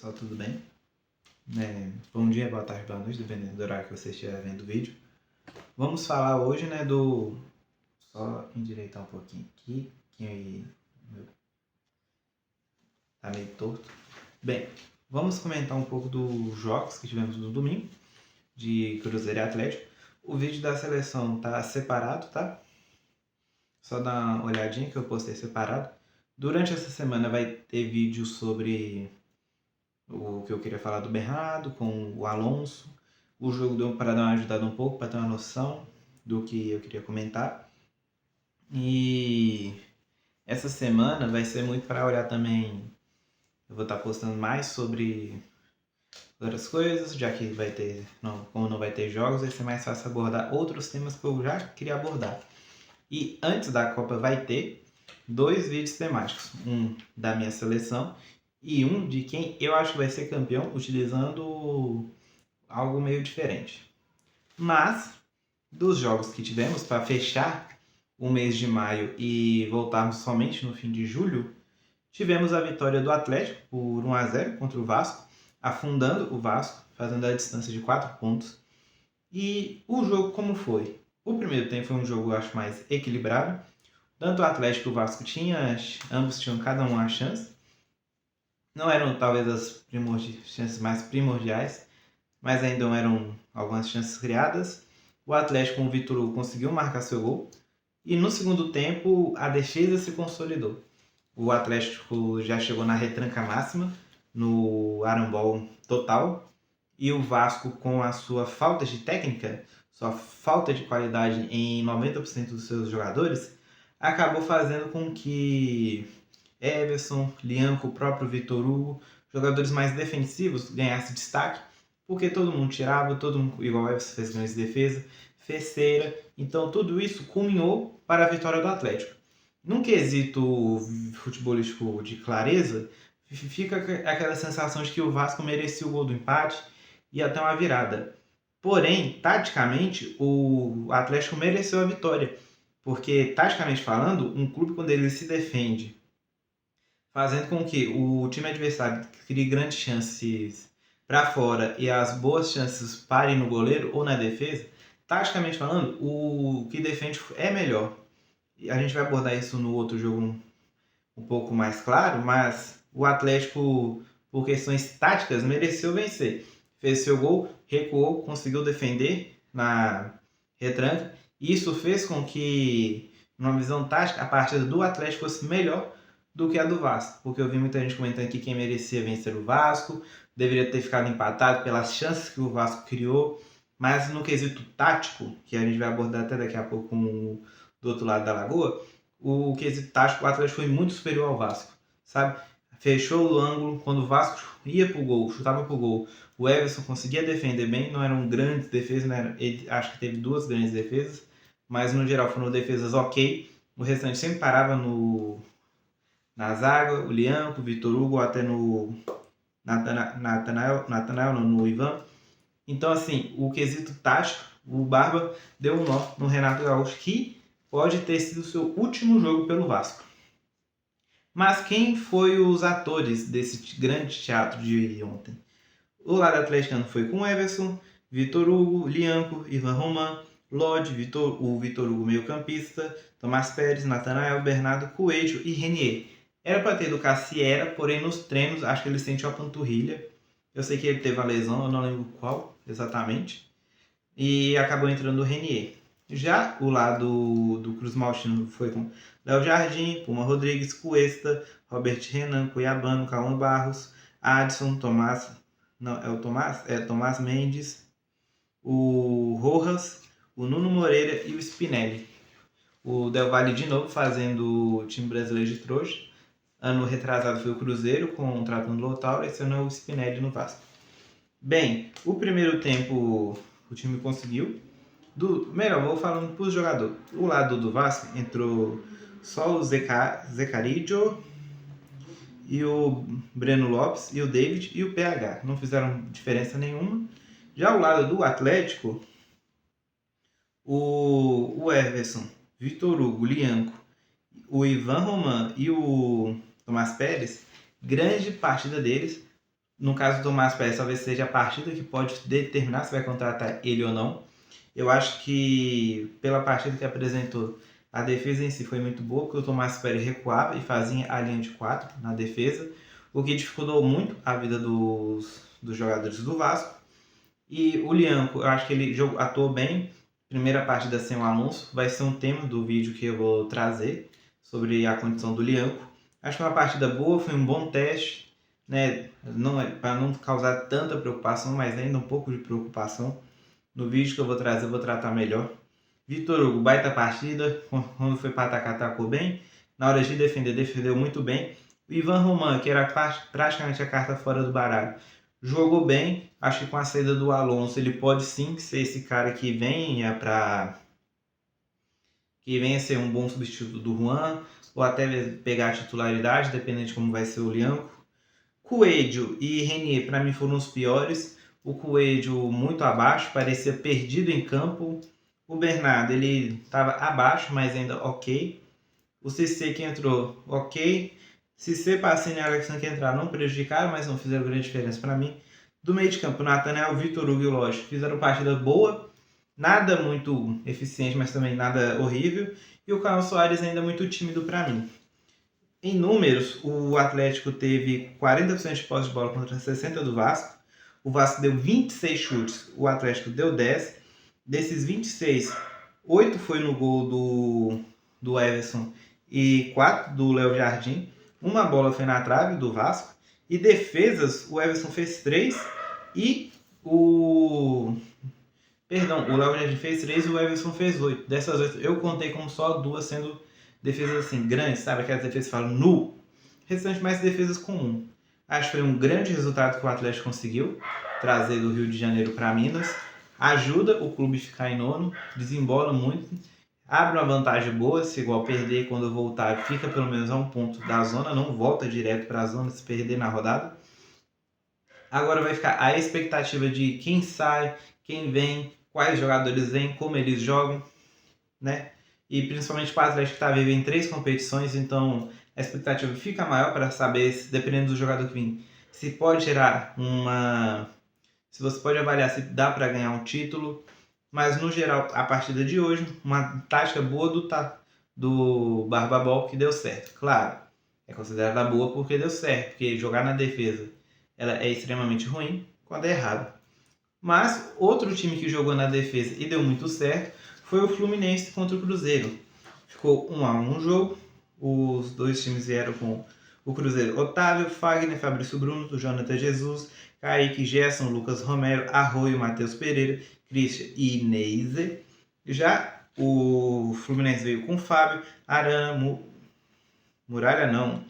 Pessoal, tudo bem? Bom dia, boa tarde, boa noite, dependendo do horário que você estiver vendo o vídeo. Vamos falar hoje, do... Só endireitar um pouquinho aqui, que tá meio torto. Bem, vamos comentar um pouco dos jogos que tivemos no domingo, de Cruzeiro e Atlético. O vídeo da seleção tá separado, tá? Só dá uma olhadinha que eu postei separado. Durante essa semana vai ter vídeo sobre o que eu queria falar do Bernardo com o Alonso. O jogo deu para dar uma ajudada um pouco, para ter uma noção do que eu queria comentar. E essa semana vai ser muito para olhar também. Eu vou estar postando mais sobre outras coisas, já que vai ter, como não vai ter jogos, vai ser mais fácil abordar outros temas que eu já queria abordar. E antes da Copa vai ter 2 vídeos temáticos, um da minha seleção e um de quem eu acho que vai ser campeão utilizando algo meio diferente. Mas, dos jogos que tivemos para fechar o mês de maio e voltarmos somente no fim de julho, tivemos a vitória do Atlético por 1-0 contra o Vasco, afundando o Vasco, fazendo a distância de 4 pontos. E o jogo como foi? O primeiro tempo foi um jogo, eu acho, mais equilibrado. Tanto o Atlético e o Vasco ambos tinham cada um a chance. Não eram talvez as chances mais primordiais, mas ainda eram algumas chances criadas. O Atlético com o Vitor Hugo conseguiu marcar seu gol. E no segundo tempo, a defesa se consolidou. O Atlético já chegou na retranca máxima, no arambol total. E o Vasco, com a sua falta de técnica, sua falta de qualidade em 90% dos seus jogadores, acabou fazendo com que Everson, Lianco, o próprio Vitor Hugo, jogadores mais defensivos, ganhassem destaque, porque todo mundo tirava, todo mundo, igual o Everson fez grandes defesa, fez cera, então tudo isso culminou para a vitória do Atlético. Num quesito futebolístico de clareza, fica aquela sensação de que o Vasco merecia o gol do empate e até uma virada. Porém, taticamente, o Atlético mereceu a vitória, porque, taticamente falando, um clube quando ele se defende fazendo com que o time adversário crie grandes chances para fora e as boas chances parem no goleiro ou na defesa, taticamente falando, o que defende é melhor. E a gente vai abordar isso no outro jogo um pouco mais claro, mas o Atlético, por questões táticas, mereceu vencer. Fez seu gol, recuou, conseguiu defender na retranca. E isso fez com que, numa visão tática, a partida do Atlético fosse melhor do que a do Vasco, porque eu vi muita gente comentando que quem merecia vencer o Vasco, deveria ter ficado empatado pelas chances que o Vasco criou, mas no quesito tático, que a gente vai abordar até daqui a pouco do outro lado da lagoa, o quesito tático, o Atlético foi muito superior ao Vasco, sabe? Fechou o ângulo, quando o Vasco ia pro gol, chutava pro gol, o Everson conseguia defender bem, não eram grandes defesas, né? Ele acho que teve 2 grandes defesas, mas no geral foram defesas ok, o restante sempre parava na zaga, o Lianco, o Vitor Hugo, até no Natanael, no Ivan. Então, assim, o quesito tático, o Barba deu um nó no Renato Gaúcho, que pode ter sido o seu último jogo pelo Vasco. Mas quem foi os atores desse grande teatro de ontem? O lado atleticano foi com Everson, Vitor Hugo, Lianco, Ivan Roman, Lodge, o Vitor Hugo meio campista, Tomás Pérez, Natanael, Bernardo, Coelho e Renier. Era para ter do Cassiera, porém nos treinos acho que ele sentiu a panturrilha. Eu sei que ele teve a lesão, eu não lembro qual exatamente. E acabou entrando o Renier. Já o lado do Cruz Maltino foi com Léo Jardim, Puma Rodrigues, Cuesta, Robert Renan, Cuiabano, Cauã Barros, Adson, Tomás Mendes, o Rojas, o Nuno Moreira e o Spinelli. O Del Valle de novo fazendo o time brasileiro de trouxa. Ano retrasado foi o Cruzeiro contratando o Lotauro, esse ano é o Spinelli no Vasco. Bem, o primeiro tempo o time conseguiu. Vou falando para os jogadores. O lado do Vasco entrou só o Zecarillo e o Breno Lopes e o David e o PH. Não fizeram diferença nenhuma. Já o lado do Atlético, o Everson, Vitor Hugo, Lianco, o Ivan Roman e o Tomás Pérez, grande partida deles No caso do Tomás Pérez, talvez seja a partida que pode determinar se vai contratar ele ou não. Eu acho que, pela partida que apresentou, a defesa em si foi muito boa, porque o Tomás Pérez recuava e fazia a linha de 4 na defesa, o que dificultou muito a vida dos jogadores do Vasco. E o Lianco, eu acho que ele atuou bem. Primeira partida sem o Alonso, vai ser um tema do vídeo que eu vou trazer sobre a condição do Lianco. Acho que uma partida boa, foi um bom teste, né? Para não causar tanta preocupação, mas ainda um pouco de preocupação. No vídeo que eu vou trazer, eu vou tratar melhor. Vitor Hugo, baita partida. Quando foi para atacar, atacou bem. Na hora de defender, defendeu muito bem. O Ivan Roman, que era praticamente a carta fora do baralho, jogou bem. Acho que com a saída do Alonso, ele pode sim ser esse cara que venha ser um bom substituto do Juan, ou até pegar a titularidade, dependendo de como vai ser o Lianco. Coelho e Renier, para mim, foram os piores. O Coelho muito abaixo, parecia perdido em campo. O Bernardo, ele estava abaixo, mas ainda ok. O Cissé que entrou, ok. Cissé, Pacini e Alexandre que entraram não prejudicaram, mas não fizeram grande diferença para mim. Do meio de campo, Nathaniel, Vitor Hugo e Lodge fizeram partida boa. Nada muito eficiente, mas também nada horrível. E o Carlos Soares ainda muito tímido para mim. Em números, o Atlético teve 40% de posse de bola contra 60% do Vasco. O Vasco deu 26 chutes, o Atlético deu 10. Desses 26, 8 foi no gol do Everson e 4 do Léo Jardim. Uma bola foi na trave do Vasco. E defesas, o Everson fez 3 e o Léo Jardim fez 3 e o Everson fez 8. Dessas 8, eu contei como só 2 sendo defesas assim, grandes, sabe? Aquelas defesas que falam nu. Restante mais defesas comum. Acho que foi um grande resultado que o Atlético conseguiu trazer do Rio de Janeiro para Minas. Ajuda o clube a ficar em nono, desembola muito, abre uma vantagem boa, se igual perder quando voltar, fica pelo menos a um ponto da zona, não volta direto para a zona se perder na rodada. Agora vai ficar a expectativa de quem sai, quem vem, quais jogadores vêm, como eles jogam, né? E principalmente para o Atlético que está vivendo em 3 competições, então a expectativa fica maior para saber, dependendo do jogador que vem, se pode gerar se você pode avaliar se dá para ganhar um título. Mas no geral, a partida de hoje, uma tática boa do Barbabol que deu certo. Claro, é considerada boa porque deu certo, porque jogar na defesa ela é extremamente ruim quando é errado. Mas outro time que jogou na defesa e deu muito certo foi o Fluminense contra o Cruzeiro. Ficou 1-1 o jogo. Os dois times vieram com o Cruzeiro: Otávio, Fagner, Fabrício Bruno, Jonathan Jesus, Kaique, Gerson, Lucas Romero, Arroio, Matheus Pereira, Christian e Neise. Já o Fluminense veio com Fábio, Arana, Muralha não,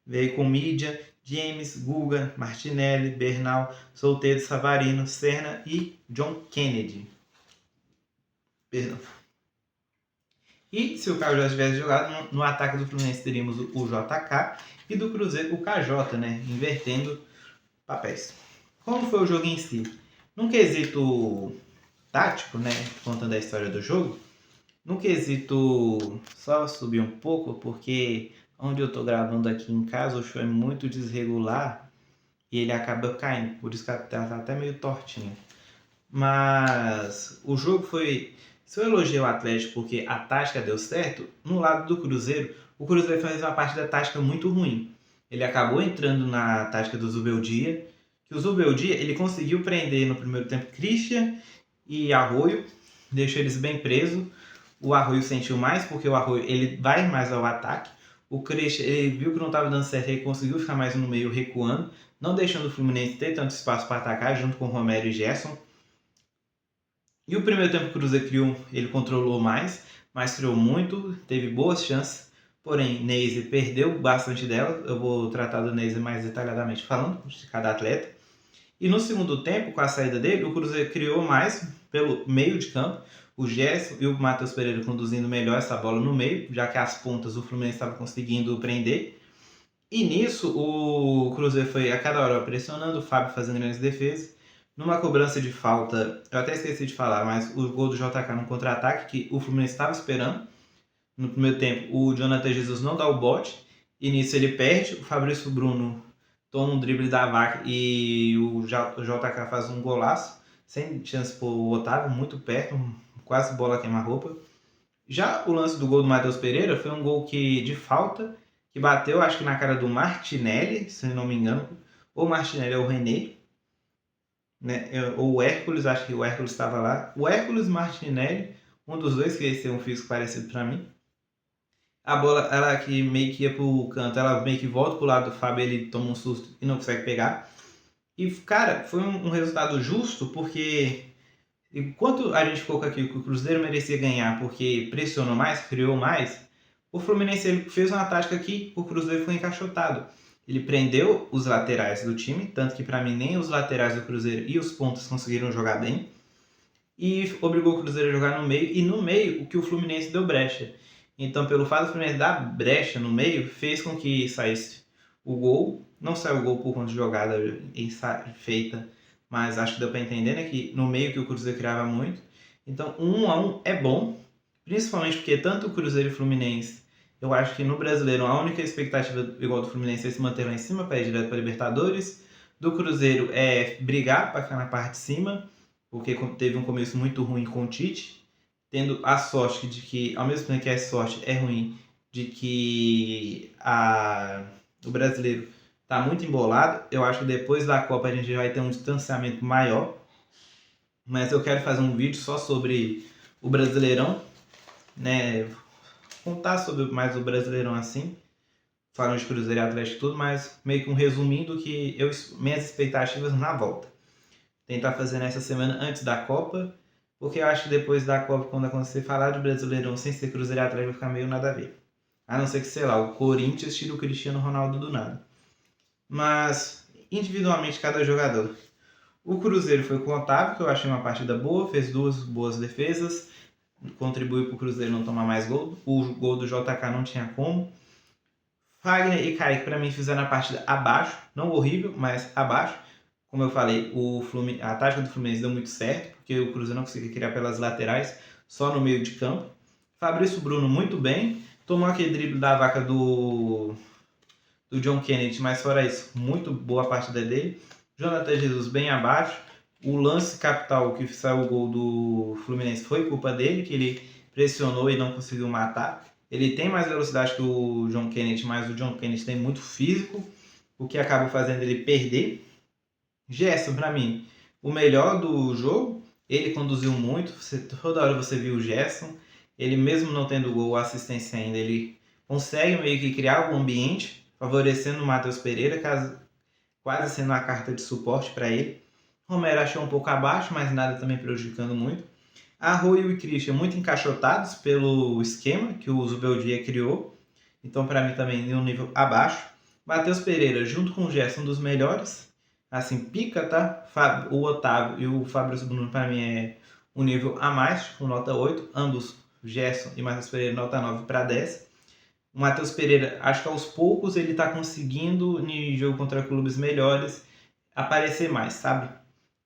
veio com Mídia, James, Guga, Martinelli, Bernal, Solteiro, Savarino, Serna e John Kennedy. Perdão. E se o Caio já tivesse jogado, no ataque do Fluminense teríamos o JK e do Cruzeiro o KJ, né? Invertendo papéis. Como foi o jogo em si? Num quesito tático, né? Contando a história do jogo, num quesito só subir um pouco, porque onde eu tô gravando aqui em casa, o show é muito desregular e ele acaba caindo, por isso que tá até meio tortinho. Mas o jogo foi... Se eu elogiei o Atlético porque a tática deu certo, no lado do Cruzeiro, o Cruzeiro fez uma partida tática muito ruim. Ele acabou entrando na tática do Zubeldia, que o Zubeldia ele conseguiu prender no primeiro tempo Christian e Arroio, deixou eles bem presos. O Arroio sentiu mais, porque o Arroio ele vai mais ao ataque. O Christian ele viu que não estava dando certo, ele conseguiu ficar mais no meio recuando, não deixando o Fluminense ter tanto espaço para atacar, junto com Romero e Gerson. E o primeiro tempo que o Cruzeiro criou, ele controlou mais, mas criou muito, teve boas chances. Porém, Neise perdeu bastante dela. Eu vou tratar do Neise mais detalhadamente falando de cada atleta. E no segundo tempo, com a saída dele, o Cruzeiro criou mais pelo meio de campo. O Gerson e o Matheus Pereira conduzindo melhor essa bola no meio, já que as pontas o Fluminense estava conseguindo prender. E nisso, o Cruzeiro foi a cada hora pressionando, o Fábio fazendo grandes defesas. Numa cobrança de falta, eu até esqueci de falar, mas o gol do JK no contra-ataque, que o Fluminense estava esperando. No primeiro tempo, o Jonathan Jesus não dá o bote, e nisso ele perde. O Fabrício Bruno toma um drible da vaca e o JK faz um golaço, sem chance pro Otávio, muito perto, quase bola queima-roupa. Já o lance do gol do Matheus Pereira foi um gol de falta, que bateu, acho que na cara do Martinelli, se não me engano. Ou o Martinelli ou o René, né? Ou o Hércules, acho que o Hércules estava lá. O Hércules, Martinelli, um dos dois, que esse é um físico parecido para mim. A bola, ela que meio que ia pro canto, ela meio que volta pro lado do Fábio, ele toma um susto e não consegue pegar. E, cara, foi um resultado justo, porque enquanto a gente ficou com aquilo que o Cruzeiro merecia ganhar porque pressionou mais, criou mais, o Fluminense ele fez uma tática que o Cruzeiro foi encaixotado. Ele prendeu os laterais do time, tanto que para mim nem os laterais do Cruzeiro e os pontas conseguiram jogar bem, e obrigou o Cruzeiro a jogar no meio, e no meio o que o Fluminense deu brecha. Então, pelo fato do Fluminense dar brecha no meio, fez com que saísse o gol. Não saiu o gol por conta de jogada feita, mas acho que deu para entender, né, que no meio que o Cruzeiro criava muito. Então, 1-1 é bom, principalmente porque tanto o Cruzeiro e o Fluminense, eu acho que no Brasileiro a única expectativa igual do Fluminense é se manter lá em cima para ir direto para Libertadores. Do Cruzeiro é brigar para ficar na parte de cima, porque teve um começo muito ruim com o Tite, tendo a sorte de que, ao mesmo tempo que a sorte é ruim, de que o brasileiro está muito embolado. Eu acho que depois da Copa a gente vai ter um distanciamento maior, mas eu quero fazer um vídeo só sobre o Brasileirão, né? Contar sobre mais o Brasileirão assim, falando de Cruzeiro e Atlético e tudo, mas meio que um resumindo que minhas expectativas na volta. Tentar fazer nessa semana antes da Copa, porque eu acho que depois da Copa, quando acontecer falar de Brasileirão sem ser Cruzeiro e Atlético, vai ficar meio nada a ver. A não ser que, sei lá, o Corinthians tire o Cristiano Ronaldo do nada. Mas, individualmente, cada jogador. O Cruzeiro foi com o Otávio, que eu achei uma partida boa, fez 2 boas defesas, contribuiu para o Cruzeiro não tomar mais gol. O gol do JK não tinha como. Fagner e Kaique, para mim, fizeram a partida abaixo, não horrível, mas abaixo. Como eu falei, a tática do Fluminense deu muito certo, porque o Cruzeiro não conseguia criar pelas laterais, só no meio de campo. Fabrício Bruno muito bem, tomou aquele drible da vaca do John Kennedy, mas fora isso, muito boa a partida dele. Jonathan Jesus bem abaixo. O lance capital que saiu o gol do Fluminense foi culpa dele, que ele pressionou e não conseguiu matar. Ele tem mais velocidade que o John Kennedy, mas o John Kennedy tem muito físico, o que acaba fazendo ele perder. Gerson, para mim, o melhor do jogo. Ele conduziu muito, toda hora você viu o Gerson. Ele mesmo não tendo gol ou assistência ainda, ele consegue meio que criar algum ambiente, favorecendo o Matheus Pereira, quase sendo uma carta de suporte para ele. Romero achou um pouco abaixo, mas nada também prejudicando muito. Arroio e Christian muito encaixotados pelo esquema que o Zubeldia criou. Então, para mim, também em um nível abaixo. Matheus Pereira, junto com o Gerson, um dos melhores. Assim, pica, tá? O Otávio e o Fabrício Bruno, para mim, é um nível a mais, com nota 8. Ambos, Gerson e Matheus Pereira, nota 9 para 10. O Matheus Pereira, acho que aos poucos ele está conseguindo, em jogo contra clubes melhores, aparecer mais, sabe?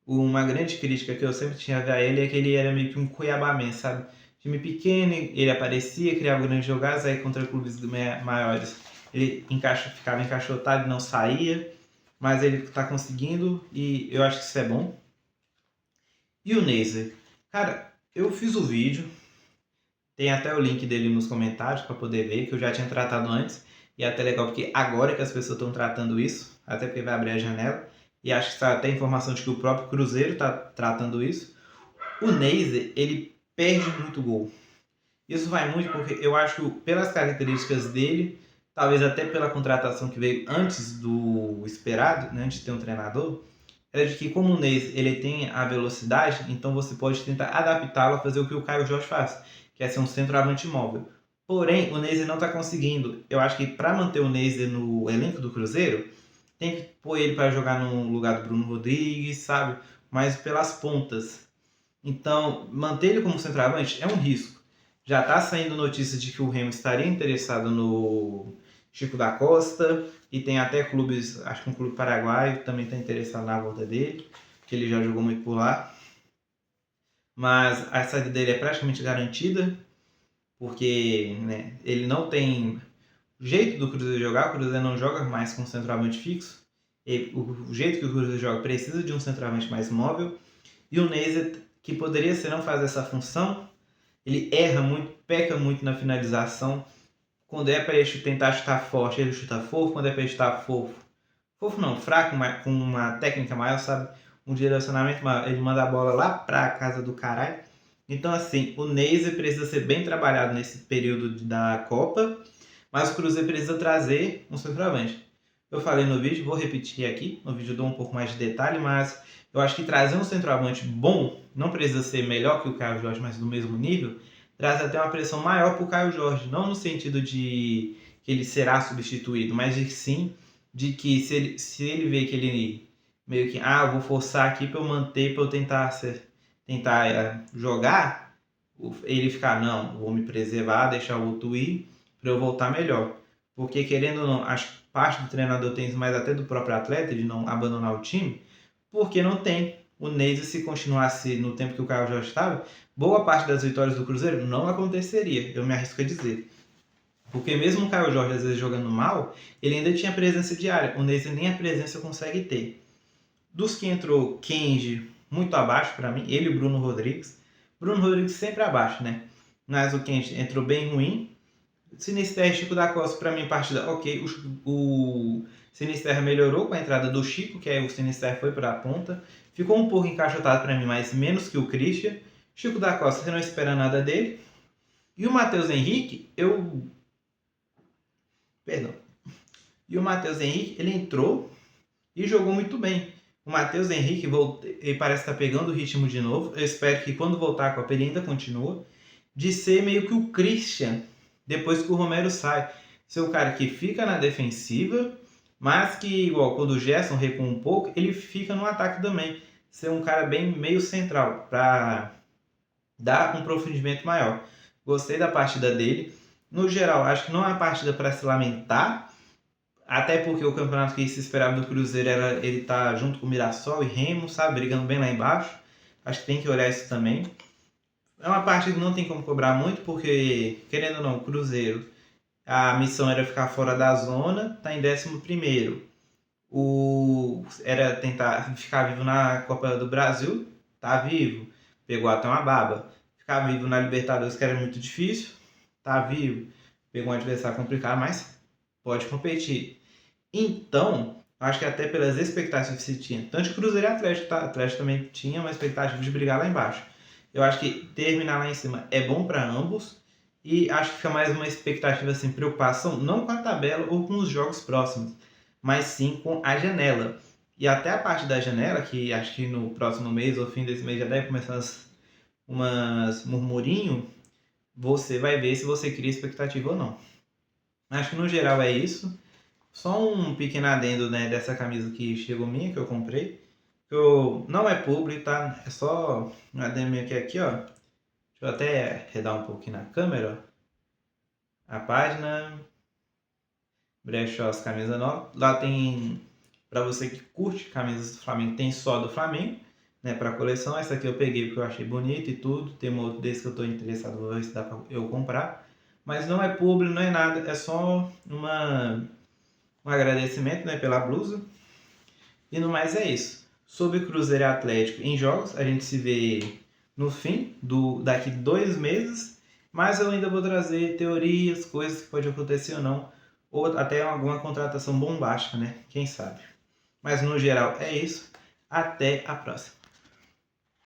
Uma grande crítica que eu sempre tinha a ele é que ele era meio que um cuiabamense, sabe? Time pequeno, ele aparecia, criava grandes jogadas, aí contra clubes maiores ele ficava encaixotado e não saía, mas ele está conseguindo e eu acho que isso é bom. E o Nezer? Cara, eu fiz o vídeo, tem até o link dele nos comentários para poder ver, que eu já tinha tratado antes, e é até legal porque agora que as pessoas estão tratando isso, até porque vai abrir a janela, e acho que está até informação de que o próprio Cruzeiro está tratando isso. O Nezer, ele perde muito gol. Isso vai muito porque eu acho que pelas características dele, talvez até pela contratação que veio antes do esperado, né, antes de ter um treinador, é de que como o Nezer ele tem a velocidade, então você pode tentar adaptá-lo a fazer o que o Caio Jorge faz, que é ser um centroavante móvel. Porém, o Nezer não está conseguindo. Eu acho que para manter o Nezer no elenco do Cruzeiro, tem que pôr ele para jogar no lugar do Bruno Rodrigues, sabe? Mas pelas pontas. Então, manter ele como centroavante é um risco. Já está saindo notícias de que o Remo estaria interessado no Chico da Costa, e tem até clubes, acho que um clube paraguaio que também está interessado na volta dele, que ele já jogou muito por lá. Mas a saída dele é praticamente garantida, porque né, ele não tem jeito do Cruzeiro jogar, o Cruzeiro não joga mais com centroavante fixo, O jeito que o Cruzeiro joga precisa de um centroavante mais móvel. E o Neise, que poderia ser não fazer essa função, ele erra muito, peca muito na finalização. Quando é para ele tentar chutar forte, ele chuta fofo. Quando é para ele chutar fofo, fofo não, fraco, com uma técnica maior, sabe? Um direcionamento maior. Ele manda a bola lá pra casa do caralho. Então, assim, o Neise precisa ser bem trabalhado nesse período da Copa, mas o Cruzeiro precisa trazer um centroavante. Eu falei no vídeo, vou repetir aqui. No vídeo eu dou um pouco mais de detalhe, mas eu acho que trazer um centroavante bom, não precisa ser melhor que o Caio Jorge, mas do mesmo nível, traz até uma pressão maior para o Caio Jorge. Não no sentido de que ele será substituído, mas de sim de que se ele vê que ele meio que, eu vou forçar aqui para eu manter, para eu tentar jogar, ele ficar, não, vou me preservar, deixar o outro ir, para eu voltar melhor. Porque, querendo ou não, acho que parte do treinador tem isso, mas até do próprio atleta, de não abandonar o time, porque não tem. O Neise, se continuasse no tempo que o Caio Jorge estava, boa parte das vitórias do Cruzeiro não aconteceria, eu me arrisco a dizer. Porque mesmo o Caio Jorge, às vezes, jogando mal, ele ainda tinha presença diária. O Neise nem a presença consegue ter. Dos que entrou, Kenji, muito abaixo para mim. Ele e o Bruno Rodrigues. Bruno Rodrigues sempre abaixo, né? Mas o Kenji entrou bem ruim. Sinisterra e Chico da Costa, para mim, partida ok. O Sinisterra melhorou com a entrada do Chico, que aí o Sinisterra foi para a ponta. Ficou um pouco encaixotado para mim, mas menos que o Christian. Chico da Costa, você não espera nada dele. E o Matheus Henrique, Perdão. E o Matheus Henrique, ele entrou e jogou muito bem. O Matheus Henrique ele parece estar pegando o ritmo de novo. Eu espero que quando voltar a Copa ele ainda continue. De ser meio que o Christian, depois que o Romero sai. Ser o cara que fica na defensiva, mas que, igual quando o Gerson recua um pouco, ele fica no ataque também. Ser um cara bem meio central, para dar um profundimento maior. Gostei da partida dele. No geral, acho que não é uma partida para se lamentar, até porque o campeonato que se esperava do Cruzeiro era ele estar junto com o Mirassol e Remo, sabe? Brigando bem lá embaixo. Acho que tem que olhar isso também. É uma parte que não tem como cobrar muito, porque, querendo ou não, o Cruzeiro, a missão era ficar fora da zona, tá em 11º. Era tentar ficar vivo na Copa do Brasil, tá vivo. Pegou até uma baba. Ficar vivo na Libertadores, que era muito difícil, tá vivo. Pegou um adversário complicado, mas pode competir. Então, acho que até pelas expectativas que se tinha, tanto de Cruzeiro e Atlético, tá? Atlético também tinha uma expectativa de brigar lá embaixo. Eu acho que terminar lá em cima é bom para ambos. E acho que fica mais uma expectativa, assim, preocupação, não com a tabela ou com os jogos próximos, mas sim com a janela. E até a parte da janela, que acho que no próximo mês ou fim desse mês já deve começar umas murmurinho, você vai ver se você cria expectativa ou não. Acho que no geral é isso. Só um pequeno adendo, né, dessa camisa que chegou minha, que eu comprei. Não é publi, tá? É só um adendo meu aqui, ó. Deixa eu até redar um pouquinho na câmera, ó. A página Brechós Camisa Nova. Lá tem, para você que curte camisas do Flamengo, tem só do Flamengo, né, para coleção. Essa aqui eu peguei porque eu achei bonita e tudo. Tem um outro desse que eu tô interessado, vou ver se dá pra eu comprar. Mas não é publi, não é nada, é só um agradecimento, né, pela blusa. E no mais é isso. Sobre Cruzeiro e Atlético em jogos, a gente se vê no fim, daqui 2 meses. Mas eu ainda vou trazer teorias, coisas que pode acontecer ou não. Ou até alguma contratação bombástica, né? Quem sabe. Mas no geral é isso. Até a próxima.